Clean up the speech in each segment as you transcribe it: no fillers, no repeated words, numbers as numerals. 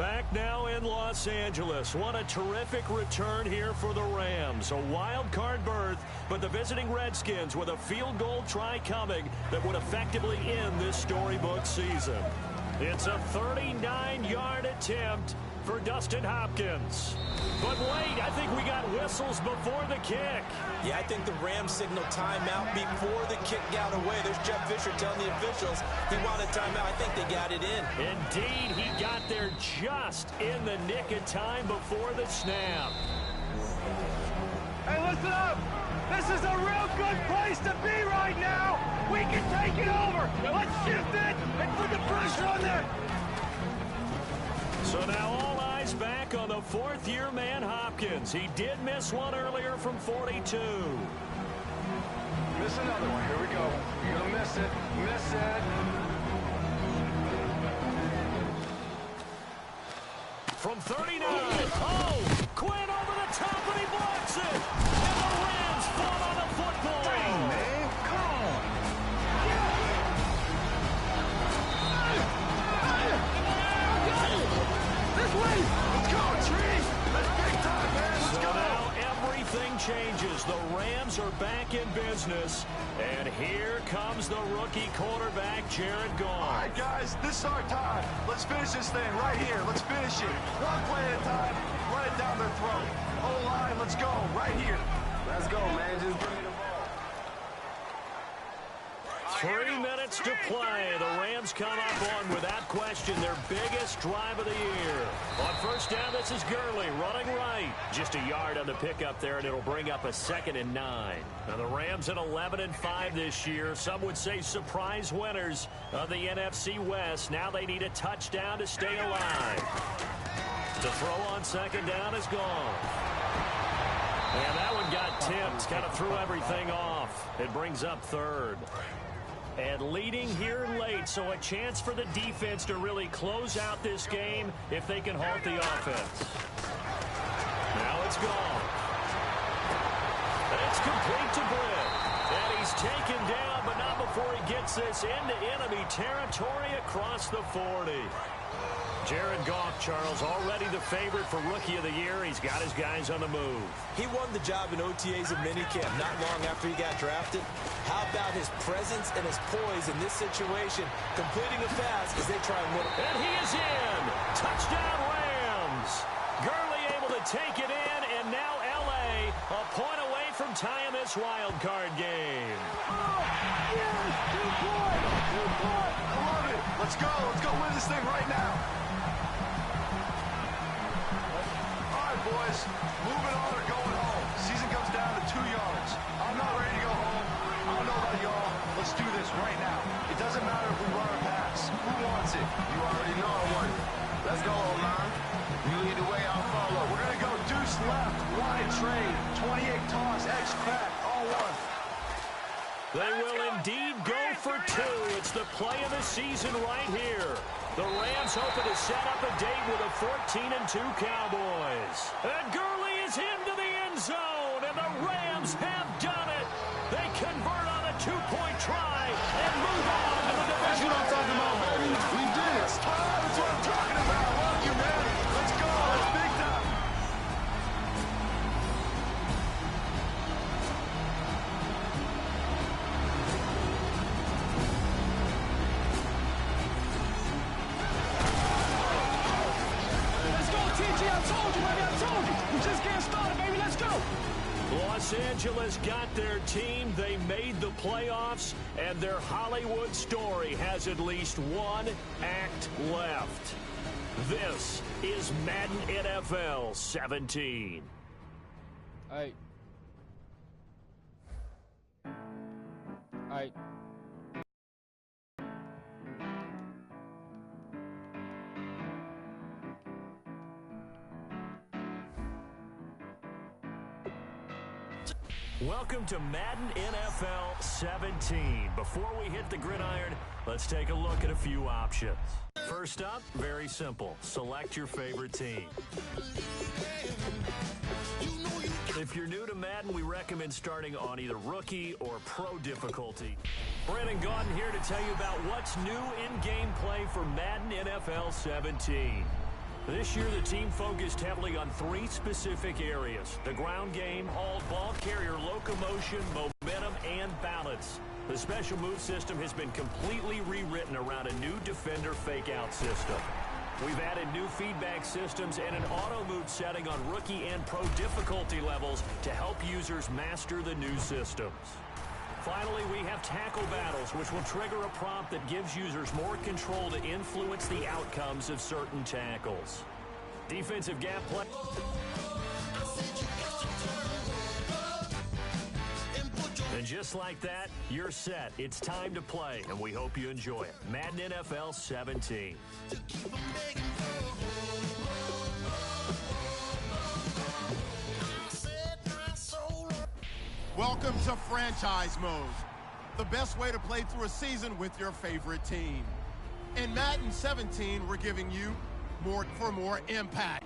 Back now in Los Angeles. What a terrific return here for the Rams. A wild card berth, but the visiting Redskins with a field goal try coming that would effectively end this storybook season. It's a 39-yard attempt for Dustin Hopkins. But wait, I think we got whistles before the kick. Yeah, I think the Rams signaled timeout before the kick got away. There's Jeff Fisher telling the officials he wanted timeout. I think they got it in. Indeed, he got there just in the nick of time before the snap. Hey, listen up. This is a real good place to be right now. We can take it over. Let's shift it and put the pressure on them. So now all eyes back on the fourth-year man Hopkins. He did miss one earlier from 42. Miss another one. Here we go. You're going to miss it. Miss it. From 39. Oh! Quinn over the top, and he blocks it. And the Rams fall on the football. Dang, man. Come on. This way. Let's go, Tree. That's big time, man. Let's go. Now everything changes. The Rams are back in business. And here comes the rookie quarterback, Jared Goff. All right, guys, this is our time. Let's finish this thing right here. Let's finish it. One play at a time. Run it down their throat. Whole line, let's go. Right here. Let's go, man. Just bring me the ball. 3 minutes to play. The Rams come up on, without question, their biggest drive of the year. On first down, this is Gurley running right. Just a yard on the pickup there, and it'll bring up a 2nd and 9. Now, the Rams at 11-5 this year. Some would say surprise winners of the NFC West. Now they need a touchdown to stay alive. The throw on 2nd down is gone. And that one got tipped, kind of threw everything off. It brings up 3rd. And leading here late, so a chance for the defense to really close out this game if they can halt the offense. Now it's gone. And it's complete to Britt. And he's taken down, but not before he gets this into enemy territory across the 40. Jared Goff, Charles, already the favorite for Rookie of the Year. He's got his guys on the move. He won the job in OTAs and minicamp not long after he got drafted. How about his presence and his poise in this situation, completing a pass as they try and win. And he is in. Touchdown, Rams. Gurley able to take it in, and now L.A. a point away from tying this wild card game. Oh, yes, 2 points. 2 points. I love it. Let's go. Let's go win this thing right now. Boys, moving on or going home. Season comes down to 2 yards. I'm not ready to go home. I don't know about y'all. Let's do this right now. It doesn't matter if we run or pass. Who wants it? You already know I want it. Let's go, O-line. You lead the way, I'll follow. We're going to go deuce left, wide trade, 28 toss, edge crack, all one. They will indeed go for 2. It's the play of the season right here. The Rams hoping to set up a date with a 14-2 Cowboys. And Gurley is into the end zone, and the Rams have done it. They convert on a 2-point try and move on to the division. That's what I'm talking about, baby. We did it. That's what I'm talking about. I love you, man. Let's go. That's big time. Los Angeles got their team. They made the playoffs, and their Hollywood story has at least one act left. This is Madden NFL 17. All right. Welcome to Madden NFL 17. Before we hit the gridiron, let's take a look at a few options. First up, very simple. Select your favorite team. If you're new to Madden, we recommend starting on either rookie or pro difficulty. Brandon Gaudin here to tell you about what's new in gameplay for Madden NFL 17. This year, the team focused heavily on 3 specific areas: the ground game, hauled ball carrier locomotion, momentum, and balance. The special move system has been completely rewritten around a new defender fake-out system. We've added new feedback systems and an auto-move setting on rookie and pro difficulty levels to help users master the new systems. Finally, we have tackle battles, which will trigger a prompt that gives users more control to influence the outcomes of certain tackles. Defensive gap play. And just like that, you're set. It's time to play, and we hope you enjoy it. Madden NFL 17. Welcome to Franchise Mode, the best way to play through a season with your favorite team. In Madden 17, we're giving you more for more impact.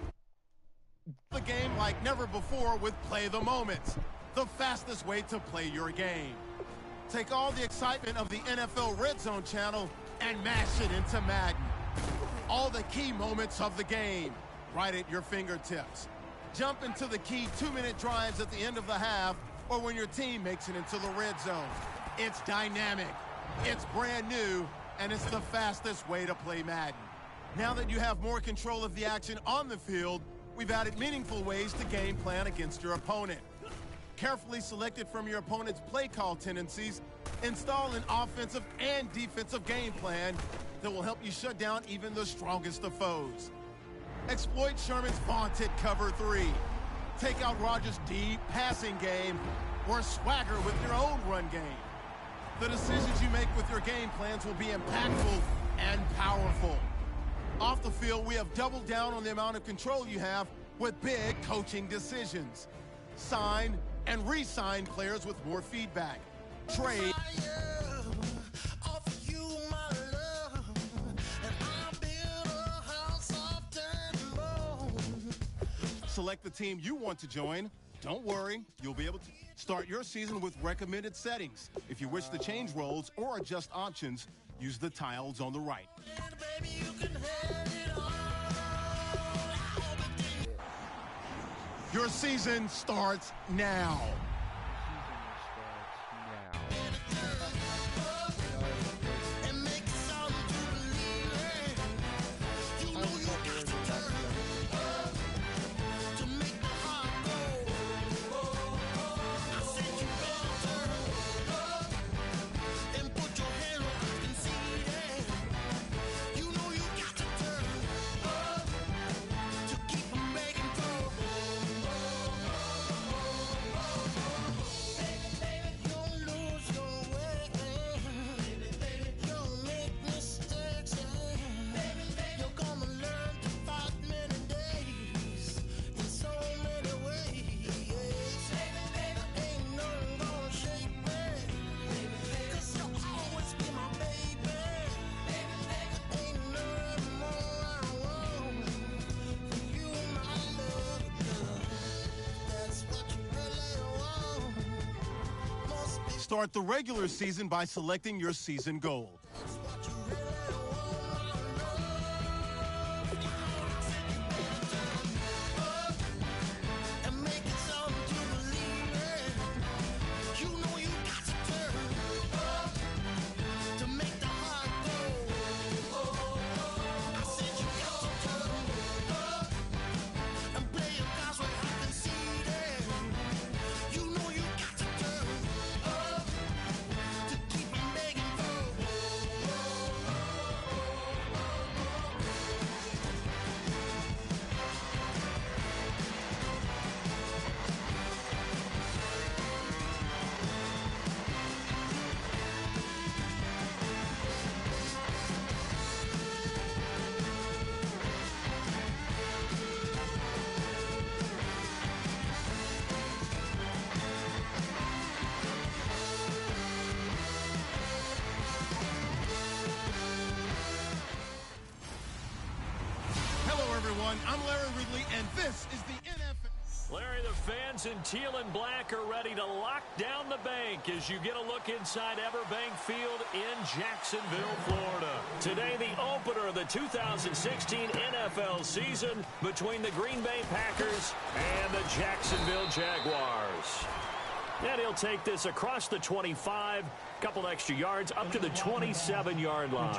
The game like never before with Play the Moments, the fastest way to play your game. Take all the excitement of the NFL Red Zone channel and mash it into Madden. All the key moments of the game, right at your fingertips. Jump into the key 2-minute drives at the end of the half or when your team makes it into the red zone. It's dynamic, it's brand new, and it's the fastest way to play Madden. Now that you have more control of the action on the field, we've added meaningful ways to game plan against your opponent. Carefully selected from your opponent's play call tendencies, install an offensive and defensive game plan that will help you shut down even the strongest of foes. Exploit Sherman's vaunted cover 3. Take out Rodgers' deep passing game or swagger with your own run game. The decisions you make with your game plans will be impactful and powerful. Off the field, we have doubled down on the amount of control you have with big coaching decisions. Sign and re-sign players with more feedback. Trade. Select the team you want to join. Don't worry, you'll be able to start your season with recommended settings. If you wish to change roles or adjust options, use the tiles on the right. Your season starts now. Start the regular season by selecting your season goal. fans in teal and black are ready to lock down the bank as you get a look inside Everbank Field in Jacksonville, Florida. Today, the opener of the 2016 NFL season between the Green Bay Packers and the Jacksonville Jaguars. And he'll take this across the 25, couple extra yards up to the 27-yard line.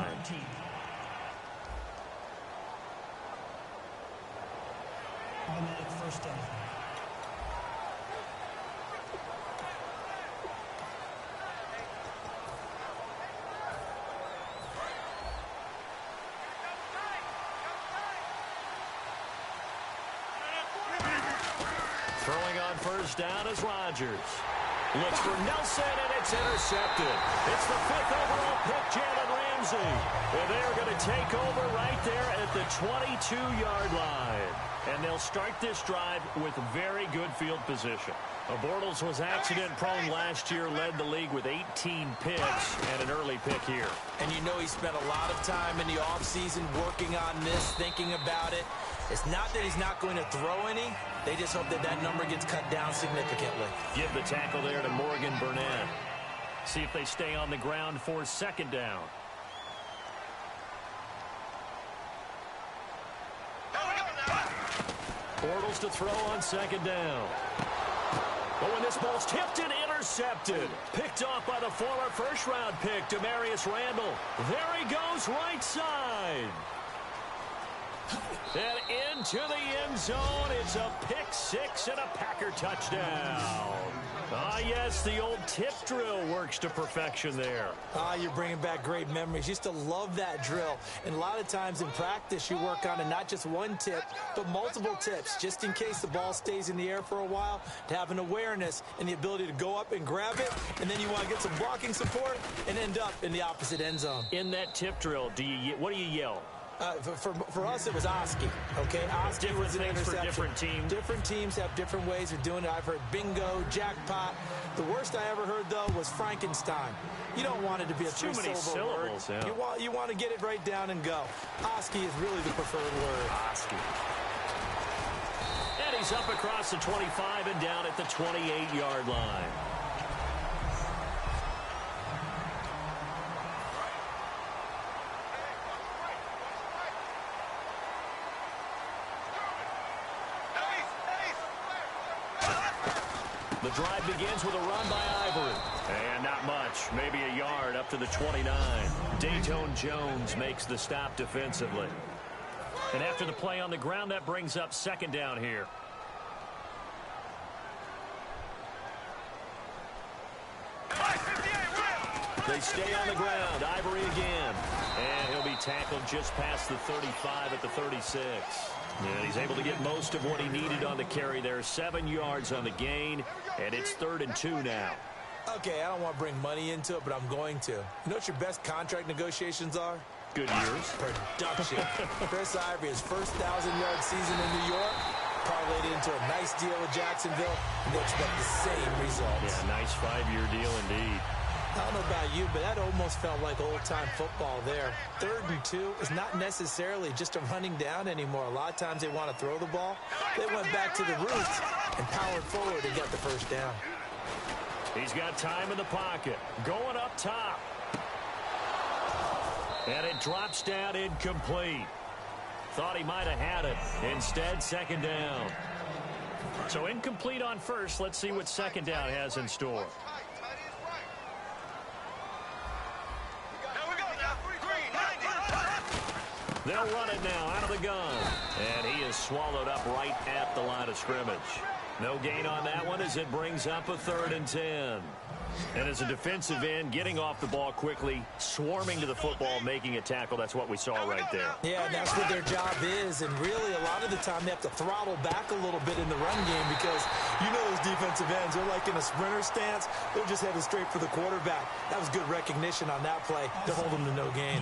Automatic first down. Throwing on first down is Rodgers. Looks for Nelson, and it's intercepted. It's the 5th overall pick, Jalen Ramsey. And they're going to take over right there at the 22-yard line. And they'll start this drive with very good field position. Bortles was accident-prone last year, led the league with 18 picks and an early pick here. And you know he spent a lot of time in the offseason working on this, thinking about it. It's not that he's not going to throw any. They just hope that that number gets cut down significantly. Give the tackle there to Morgan Burnett. See if they stay on the ground for second down. Bortles to throw on second down. But when this ball's tipped and intercepted, picked off by the former first-round pick, Demarius Randall. There he goes, right side. And into the end zone, it's a pick six and a Packer touchdown. Ah, yes, the old tip drill works to perfection there. Ah, you're bringing back great memories. Used to love that drill. And a lot of times in practice, you work on it, not just one tip, but multiple tips, just in case the ball stays in the air for a while, to have an awareness and the ability to go up and grab it, and then you want to get some blocking support and end up in the opposite end zone. In that tip drill, what do you yell? For us, it was Oski. Okay, Oski was an interception. For different teams. Different teams have different ways of doing it. I've heard bingo, jackpot. The worst I ever heard, though, was Frankenstein. You don't want it to be a three-syllable word. Yeah. You want to get it right down and go. Oski is really the preferred word. Oski. And he's up across the 25 and down at the 28-yard line. The drive begins with a run by Ivory. And not much. Maybe a yard up to the 29. Dayton Jones makes the stop defensively. And after the play on the ground, that brings up second down here. They stay on the ground. Ivory again. And he'll be tackled just past the 35 at the 36. And he's able to get most of what he needed on the carry there. 7 yards on the gain, and it's 3rd and 2 now. Okay, I don't want to bring money into it, but I'm going to. You know what your best contract negotiations are? Good years. Production. Chris Ivory, his first 1,000-yard season in New York, parlayed into a nice deal with Jacksonville, and they expect the same results. Yeah, nice 5-year deal indeed. I don't know about you, but that almost felt like old-time football there. 3rd and 2 is not necessarily just a running down anymore. A lot of times they want to throw the ball. They went back to the roots and powered forward to get the first down. He's got time in the pocket. Going up top. And it drops down incomplete. Thought he might have had it. Instead, second down. So incomplete on first. Let's see what second down has in store. They'll run it now out of the gun. And he is swallowed up right at the line of scrimmage. No gain on that one as it brings up a 3rd and 10. And as a defensive end, getting off the ball quickly, swarming to the football, making a tackle, that's what we saw right there. Yeah, that's what their job is. And really, a lot of the time, they have to throttle back a little bit in the run game because you know those defensive ends, they're like in a sprinter stance. They're just headed straight for the quarterback. That was good recognition on that play to hold them to no gain.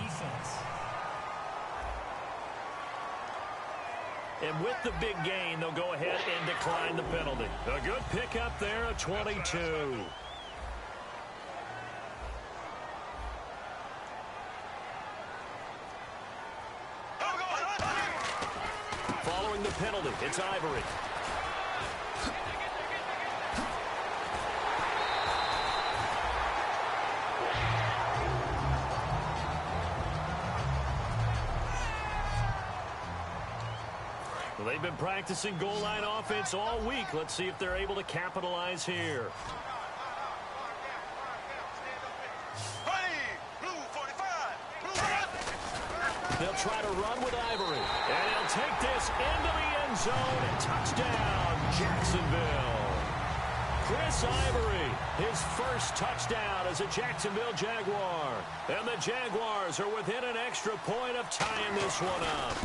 And with the big gain, they'll go ahead and decline the penalty. A good pickup there, a 22. Following the penalty, it's Ivory. They've been practicing goal line offense all week. Let's see if they're able to capitalize here. They'll try to run with Ivory. And he'll take this into the end zone. And touchdown, Jacksonville. Chris Ivory, his first touchdown as a Jacksonville Jaguar. And the Jaguars are within an extra point of tying this one up.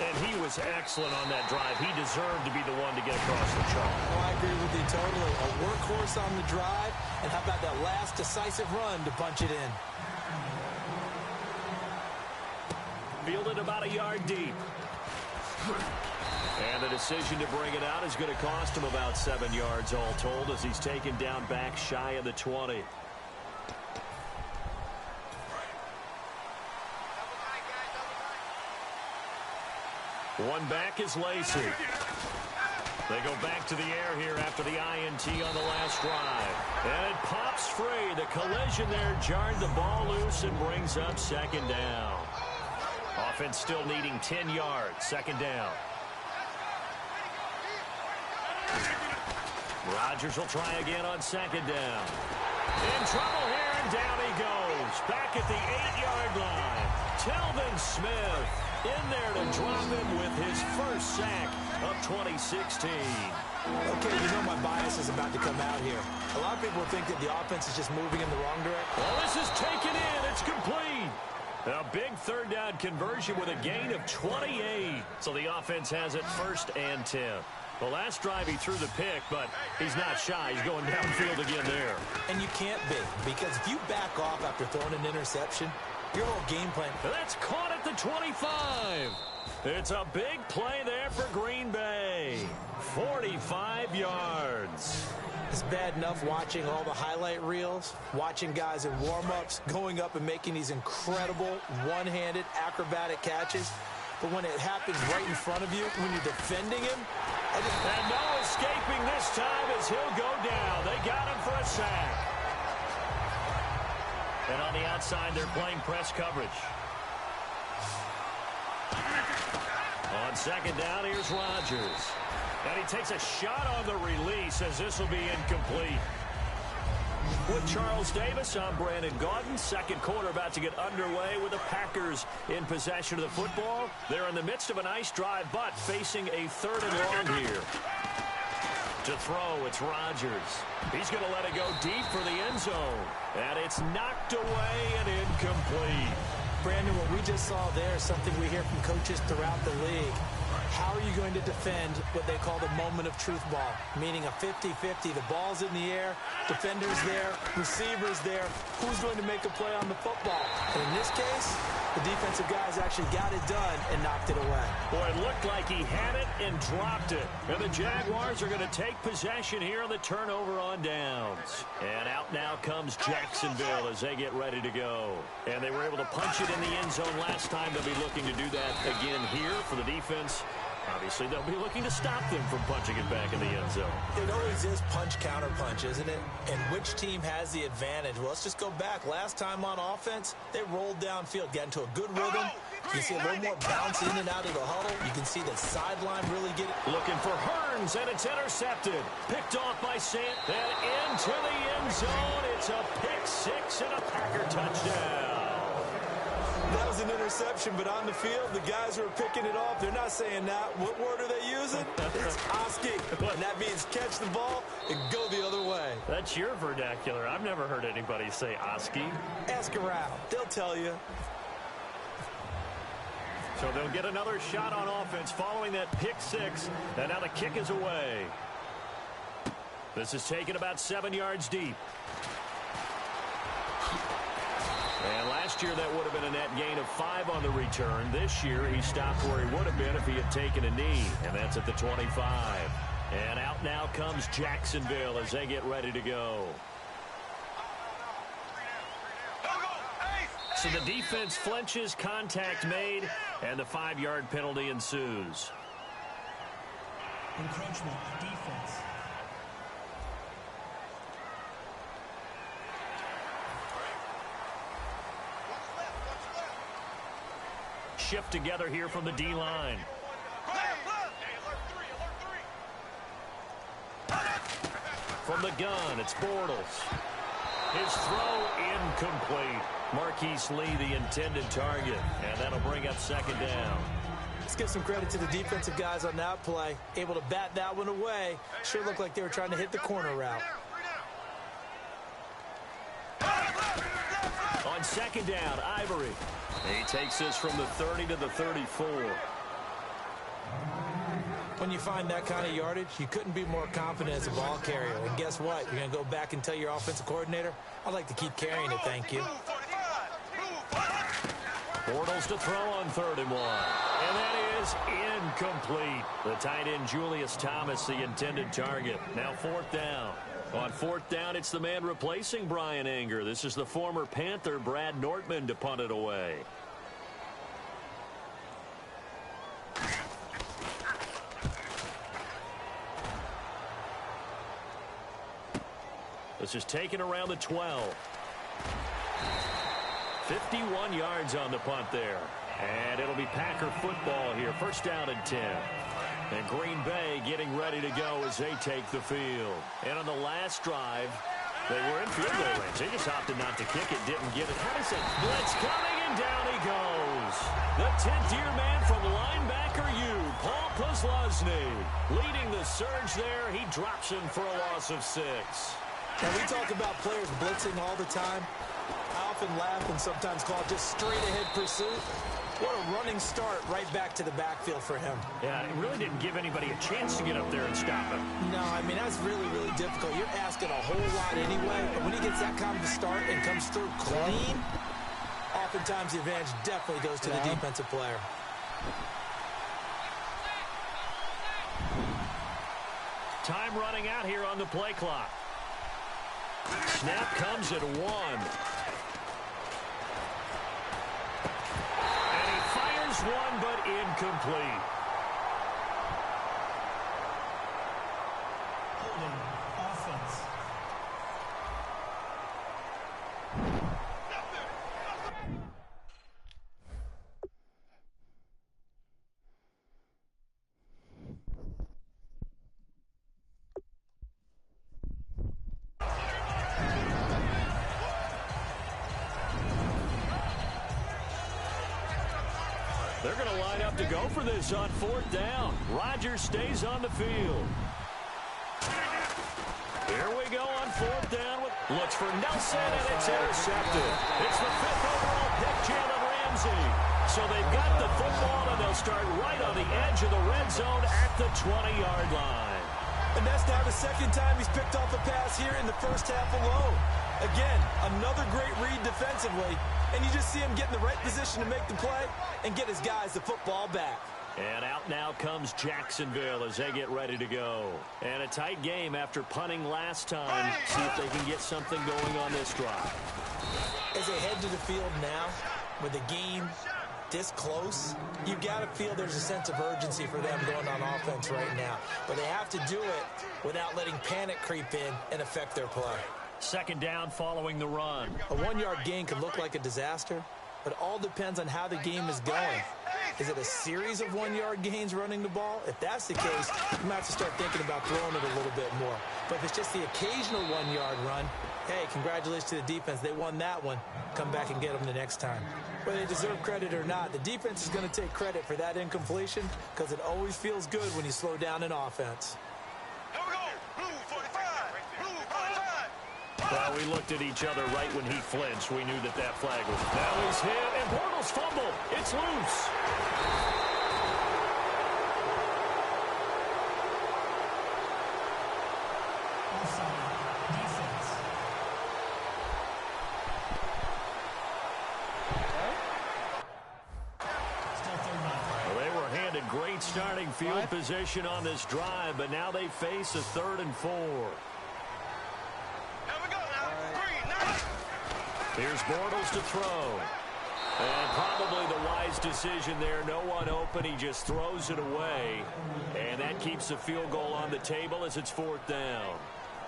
And he was excellent on that drive. He deserved to be the one to get across the chalk. Oh, I agree with you totally. A workhorse on the drive. And how about that last decisive run to punch it in? Fielded about a yard deep. And the decision to bring it out is going to cost him about 7 yards all told as he's taken down back shy of the 20. One back is Lacey. They go back to the air here after the INT on the last drive. And it pops free. The collision there jarred the ball loose and brings up second down. Offense still needing 10 yards. Second down. Rodgers will try again on second down. In trouble here, and down he goes. Back at the 8-yard line. Telvin Smith in there to drop him with his first sack of 2016. Okay, you know my bias is about to come out here. A lot of people think that the offense is just moving in the wrong direction. Well, this is taken in. It's complete. A big third down conversion with a gain of 28. So the offense has it first and 10. The last drive he threw the pick, but he's not shy. He's going downfield again there. And you can't be, because if you back off after throwing an interception, your whole game plan... That's caught at the 25. It's a big play there for Green Bay. 45 yards. It's bad enough watching all the highlight reels, watching guys in warm-ups, going up and making these incredible one-handed acrobatic catches. But when it happens right in front of you, when you're defending him... And no escaping this time as he'll go down. They got him for a sack. And on the outside, they're playing press coverage. On second down, here's Rodgers. And he takes a shot on the release as this will be incomplete. With Charles Davis, I'm Brandon Gaudin. Second quarter about to get underway with the Packers in possession of the football. They're in the midst of a nice drive, but facing a third and long here. To throw, it's Rodgers. He's going to let it go deep for the end zone. And it's knocked away and incomplete. Brandon, what we just saw there is something we hear from coaches throughout the league. How are you going to defend what they call the moment of truth ball? Meaning a 50-50. The ball's in the air, defenders there, receivers there. Who's going to make a play on the football? And in this case, the defensive guys actually got it done and knocked it away. Boy, it looked like he had it and dropped it. And the Jaguars are going to take possession here on the turnover on downs. And out now comes Jacksonville as they get ready to go. And they were able to punch it in the end zone last time. They'll be looking to do that again here for the defense. Obviously, they'll be looking to stop them from punching it back in the end zone. It always is punch-counter-punch, isn't it? And which team has the advantage? Well, let's just go back. Last time on offense, they rolled downfield, got into a good rhythm. You can see a little more bounce in and out of the huddle. You can see the sideline really get it. Looking for Hearns, and it's intercepted. Picked off by Sant, and into the end zone. It's a pick six and a Packer touchdown. That was an interception, but on the field, the guys who are picking it off, they're not saying that. What word are they using? It's Oski, and that means catch the ball and go the other way. That's your vernacular. I've never heard anybody say Oski. Ask around. They'll tell you. So they'll get another shot on offense following that pick six, and now the kick is away. This is taken about 7 yards deep. And last year, that would have been a net gain of 5 on the return. This year, he stopped where he would have been if he had taken a knee, and that's at the 25. And out now comes Jacksonville as they get ready to go. So the defense flinches, contact made, and the 5-yard penalty ensues. Encroachment, defense. Shift together here from the D-line. from the gun. It's Bortles. His throw incomplete. Marquise Lee, the intended target, and that'll bring up second down. Let's give some credit to the defensive guys on that play. Able to bat that one away. Sure looked like they were trying to hit the corner route. On second down, Ivory. He takes this from the 30 to the 34. When you find that kind of yardage, you couldn't be more confident as a ball carrier. And guess what? You're going to go back and tell your offensive coordinator, I'd like to keep carrying it, thank you. Bortles to throw on 3rd and 1. And that is incomplete. The tight end, Julius Thomas, the intended target. Now 4th down. On 4th down, it's the man replacing Brian Anger. This is the former Panther, Brad Nortman, to punt it away. This is taken around the 12. 51 yards on the punt there. And it'll be Packer football here. 1st down and 10. And Green Bay getting ready to go as they take the field. And on the last drive, they were in field goal range. They just opted not to kick it, didn't get it. How does it? Blitz coming, and down he goes. The 10th-year man from linebacker U, Paul Posluszny, leading the surge there. He drops him for a loss of 6. Now, we talk about players blitzing all the time. I often laugh and sometimes call it just straight-ahead pursuit. What a running start right back to the backfield for him. Yeah, it really didn't give anybody a chance to get up there and stop him. No, I mean, that's really, really difficult. You're asking a whole lot anyway, but when he gets that kind of a start and comes through clean, oftentimes the advantage definitely goes to the defensive player. Time running out here on the play clock. Snap comes at 1. And he fires one, but incomplete. Holding offense. They're going to line up to go for this on 4th down. Rodgers stays on the field. Here we go on 4th down. Looks for Nelson, and it's intercepted. It's the 5th overall pick, Jalen Ramsey. So they've got the football, and they'll start right on the edge of the red zone at the 20-yard line. And that's now the 2nd time he's picked off a pass here in the first half alone. Again, another great read defensively, and you just see him get in the right position to make the play and get his guys the football back. And out now comes Jacksonville as they get ready to go. And a tight game after punting last time. See if they can get something going on this drive. As they head to the field now, with the game this close, you've got to feel there's a sense of urgency for them going on offense right now. But they have to do it without letting panic creep in and affect their play. 2nd down following the run. A 1-yard gain can look like a disaster, but it all depends on how the game is going. Is it a series of 1-yard gains running the ball? If that's the case, you might have to start thinking about throwing it a little bit more. But if it's just the occasional 1-yard run, hey, congratulations to the defense. They won that one. Come back and get them the next time. Whether they deserve credit or not, the defense is going to take credit for that incompletion because it always feels good when you slow down an offense. Well, we looked at each other right when he flinched. We knew that that flag was. Now he's hit, and Bortles fumble. It's loose. Offside. Defense. Still 3rd down. Well, they were handed great starting field position on this drive, but now they face a 3rd and 4. Here's Bortles to throw. And probably the wise decision there. No one open. He just throws it away. And that keeps the field goal on the table as it's 4th down.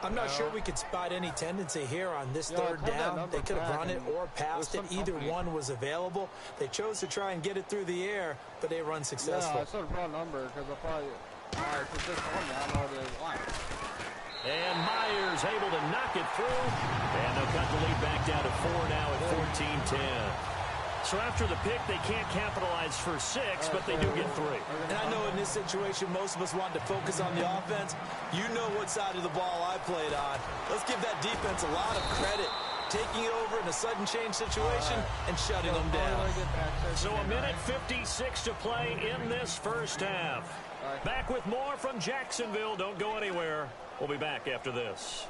I'm not sure we could spot any tendency here on this 3rd down. They could have run it or passed it. Either one was available. They chose to try and get it through the air, but they run successful. Yeah, I said wrong number because I probably, if it's just one, I don't know what it is like. And Myers able to knock it through. And they'll cut the lead back down to 4 now at 14-10. So after the pick, they can't capitalize for 6, but they do get 3. And I know in this situation, most of us wanted to focus on the offense. You know what side of the ball I played on. Let's give that defense a lot of credit. Taking it over in a sudden change situation and shutting them down. So a minute 56 to play in this first half. Back with more from Jacksonville. Don't go anywhere. We'll be back after this.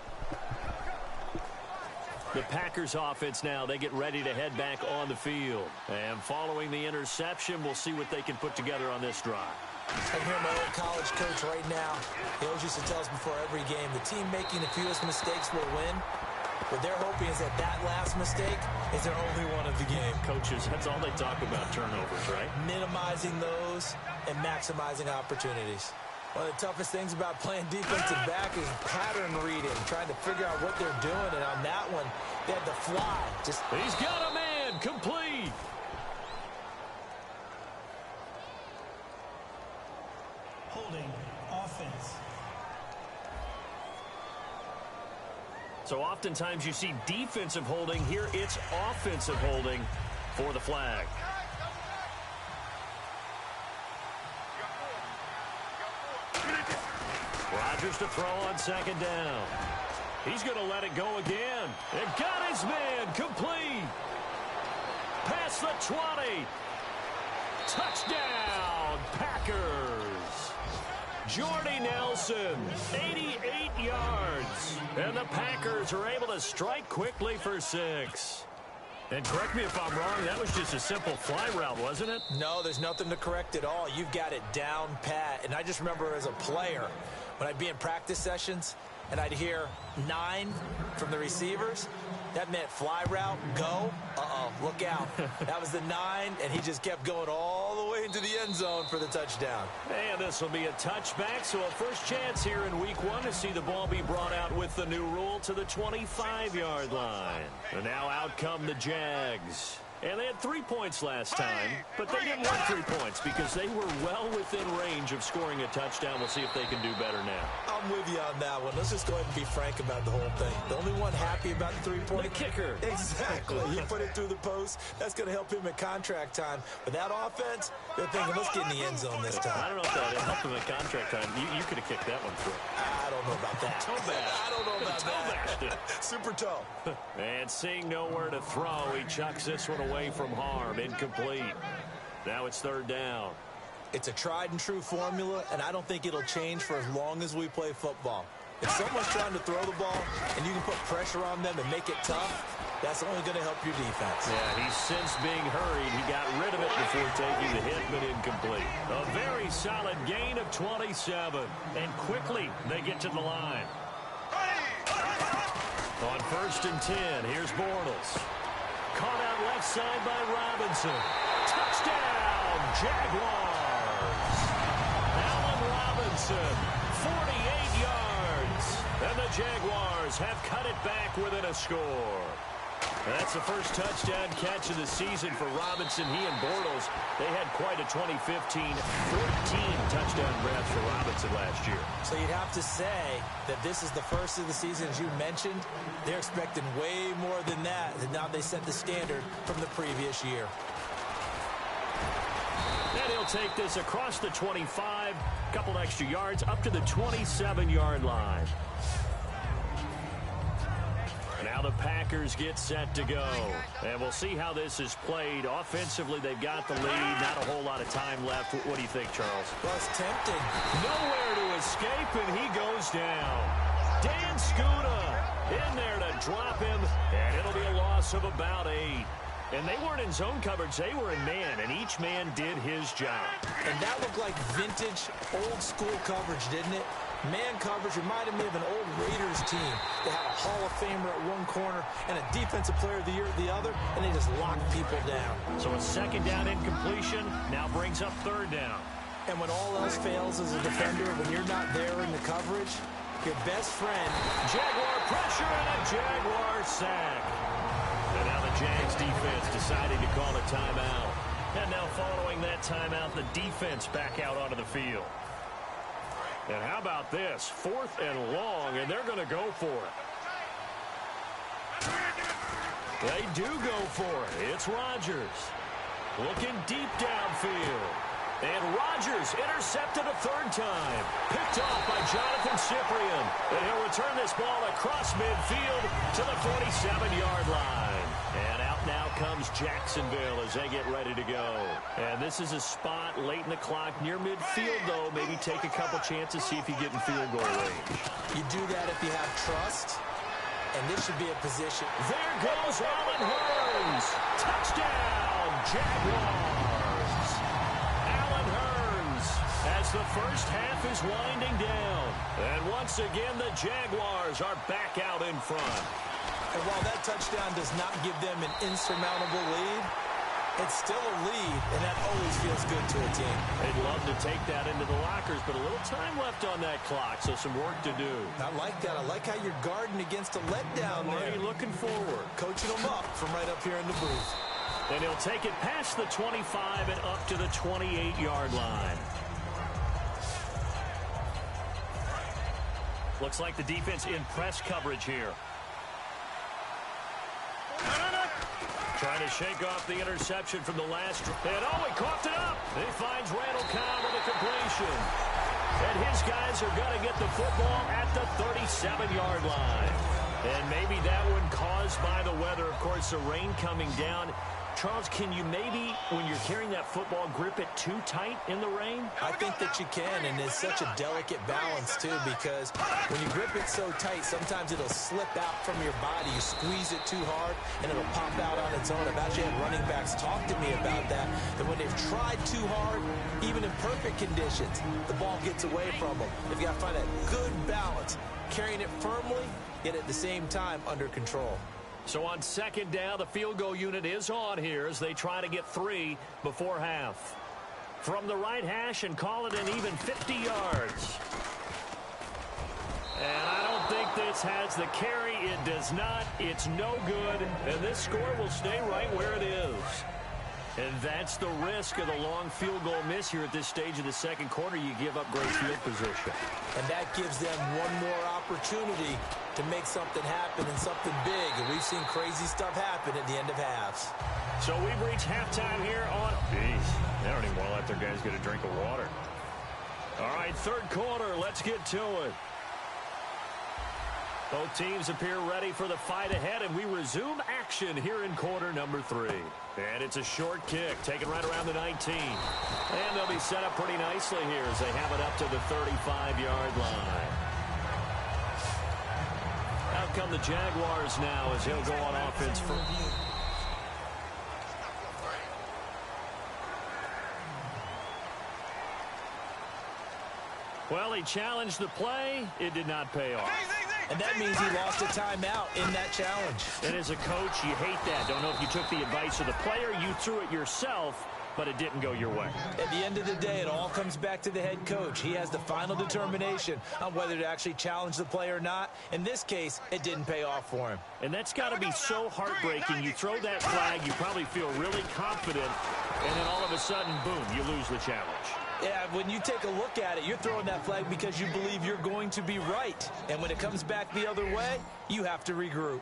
The Packers offense now, they get ready to head back on the field. And following the interception, we'll see what they can put together on this drive. I hear my old college coach right now. He always used to tell us before every game, the team making the fewest mistakes will win. What they're hoping is that last mistake is their only one of the game. Coaches, that's all they talk about, turnovers, right? Minimizing those and maximizing opportunities. One of the toughest things about playing defensive back is pattern reading, trying to figure out what they're doing. And on that one, they had to fly. He's got a man, complete. Holding. Offense. So oftentimes you see defensive holding. Here it's offensive holding for the flag. Rodgers to throw on second down. He's going to let it go again. And got his man, complete. Past the 20. Touchdown, Packers. Jordy Nelson, 88 yards. And the Packers are able to strike quickly for 6. And correct me if I'm wrong, that was just a simple fly route, wasn't it? No, there's nothing to correct at all. You've got it down pat. And I just remember as a player, when I'd be in practice sessions and I'd hear 9 from the receivers, that meant fly route, go. Look out. That was the 9, and he just kept going all the way into the end zone for the touchdown. And this will be a touchback, so a first chance here in week 1 to see the ball be brought out with the new rule to the 25-yard line. And now out come the Jags. And they had 3 points last time, but they didn't want 3 points because they were well within range of scoring a touchdown. We'll see if they can do better now. I'm with you on that one. Let's just go ahead and be frank about the whole thing. The only one happy about the 3-point. The kicker. Exactly. He put it through the post. That's going to help him at contract time. But that offense, they're thinking, let's get in the end zone this time. I don't know if that helped him at contract time. You could have kicked that one through. I don't know about that. Toe bash. I don't know about that. Super toe. And seeing nowhere to throw, he chucks this one away from harm. Incomplete. Now it's third down. It's a tried and true formula, and I don't think it'll change for as long as we play football. If someone's trying to throw the ball and you can put pressure on them and make it tough, that's only going to help your defense. Yeah, he's since being hurried. He got rid of it before taking the hit, but incomplete. A very solid gain of 27. And quickly, they get to the line. On 1st and 10, here's Bortles. Caught out left side by Robinson. Touchdown, Jaguars. Allen Robinson, 48 yards. And the Jaguars have cut it back within a score. That's the first touchdown catch of the season for Robinson. He and Bortles, they had quite a 2015, 14 touchdown grabs for Robinson last year. So you'd have to say that this is the first of the season, as you mentioned. They're expecting way more than that, and now they set the standard from the previous year. And he'll take this across the 25, couple extra yards, up to the 27-yard line. Now the Packers get set to go. And we'll see how this is played. Offensively, they've got the lead. Not a whole lot of time left. What do you think, Charles? Well, it's tempting. Nowhere to escape, and he goes down. Dan Scuda in there to drop him, and it'll be a loss of about 8. And they weren't in zone coverage. They were in man, and each man did his job. And that looked like vintage, old-school coverage, didn't it? Man coverage reminded me of an old Raiders team. They had a Hall of Famer at one corner and a Defensive Player of the Year at the other, and they just locked people down. So a second down incompletion now brings up third down. And when all else fails as a defender, when you're not there in the coverage, your best friend, Jaguar pressure and a Jaguar sack. And now the Jags defense deciding to call a timeout. And now following that timeout, the defense back out onto the field. And how about this? 4th and long, and they're going to go for it. They do go for it. It's Rodgers. Looking deep downfield. And Rodgers intercepted a 3rd time. Picked off by Jonathan Cyprien. And he'll return this ball across midfield to the 47-yard line. And out now comes Jacksonville as they get ready to go. And this is a spot late in the clock near midfield, though. Maybe take a couple chances, see if you get in field goal range. You do that if you have trust. And this should be a position. There goes Allen Hurns. Touchdown, Jaguars. Allen Hurns as the first half is winding down. And once again, the Jaguars are back out in front. And while that touchdown does not give them an insurmountable lead, it's still a lead, and that always feels good to a team. They'd love to take that into the lockers, but a little time left on that clock, so some work to do. I like that. I like how you're guarding against a letdown there. Already looking forward. Coaching them up from right up here in the booth. And he'll take it past the 25 and up to the 28-yard line. Looks like the defense in press coverage here. Trying to shake off the interception from the last. And he coughed it up. He finds Randall Cobb with a completion. And his guys are going to get the football at the 37-yard line. And maybe that one caused by the weather. Of course, the rain coming down. Charles, can you maybe, when you're carrying that football, grip it too tight in the rain? I think that you can, and it's such a delicate balance, too, because when you grip it so tight, sometimes it'll slip out from your body. You squeeze it too hard, and it'll pop out on its own. I've actually had running backs talk to me about that when they've tried too hard, even in perfect conditions, the ball gets away from them. They've got to find a good balance, carrying it firmly, yet at the same time under control. So on 2nd down, the field goal unit is on here as they try to get 3 before half. From the right hash and call it an even 50 yards. And I don't think this has the carry. It does not. It's no good. And this score will stay right where it is. And that's the risk of the long field goal miss here at this stage of the 2nd quarter. You give up great field position. And that gives them one more opportunity to make something happen and something big. And we've seen crazy stuff happen at the end of halves. So we've reached halftime here on... Jeez, they don't even want to let their guys get a drink of water. All right, 3rd quarter. Let's get to it. Both teams appear ready for the fight ahead, and we resume action here in quarter number 3. And it's a short kick, taken right around the 19. And they'll be set up pretty nicely here as they have it up to the 35-yard line. Out come the Jaguars now as he'll go on offense for... Well, he challenged the play. It did not pay off. And that means he lost a timeout in that challenge. And as a coach, you hate that. Don't know if you took the advice of the player, you threw it yourself, but it didn't go your way. At the end of the day, it all comes back to the head coach. He has the final determination on whether to actually challenge the play or not. In this case, it didn't pay off for him. And that's got to be so heartbreaking. You throw that flag, you probably feel really confident, and then all of a sudden, boom, you lose the challenge. Yeah, when you take a look at it, you're throwing that flag because you believe you're going to be right. And when it comes back the other way, you have to regroup.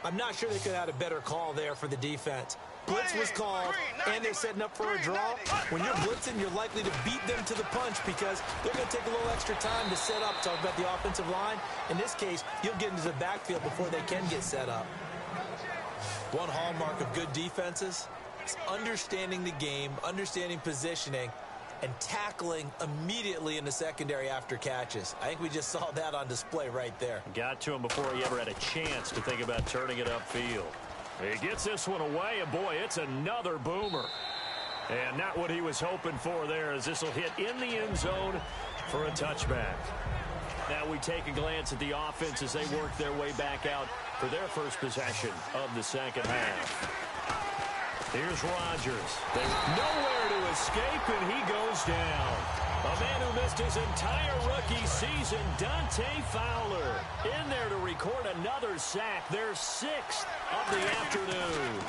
I'm not sure they could have had a better call there for the defense. Blitz was called, and they're setting up for a draw. When you're blitzing, you're likely to beat them to the punch because they're going to take a little extra time to set up. Talk about the offensive line. In this case, you'll get into the backfield before they can get set up. One hallmark of good defenses is understanding the game, understanding positioning, and tackling immediately in the secondary after catches. I think we just saw that on display right there. Got to him before he ever had a chance to think about turning it upfield. He gets this one away, and boy, it's another boomer. And not what he was hoping for there, as this will hit in the end zone for a touchback. Now we take a glance at the offense as they work their way back out for their first possession of the 2nd half. Here's Rodgers. There's nowhere to escape, and he goes down. A man who missed his entire rookie season, Dante Fowler, in there to record another sack, their 6th of the afternoon.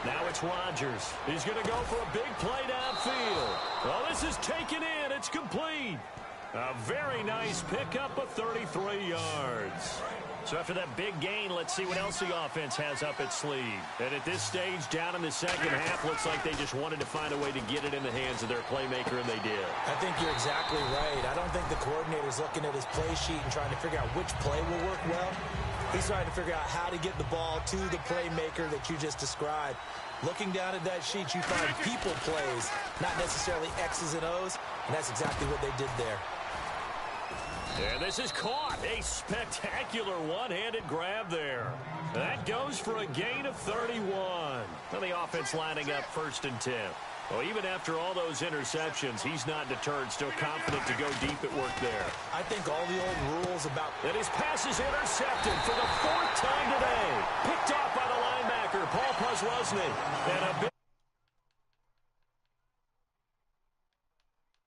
Now it's Rodgers. He's going to go for a big play downfield. Well, this is taken in. It's complete. A very nice pickup of 33 yards. So after that big gain, let's see what else the offense has up its sleeve. And at this stage, down in the second half, looks like they just wanted to find a way to get it in the hands of their playmaker, and they did. I think you're exactly right. I don't think the coordinator's looking at his play sheet and trying to figure out which play will work well. He's trying to figure out how to get the ball to the playmaker that you just described. Looking down at that sheet, you find people plays, not necessarily X's and O's, and that's exactly what they did there. And this is caught. A spectacular one-handed grab there. That goes for a gain of 31. And the offense lining up 1st and 10. Well, even after all those interceptions, he's not deterred, still confident to go deep at work there. I think all the old rules about... And his pass is intercepted for the 4th time today. Picked off by the linebacker, Paul Posluszny. And a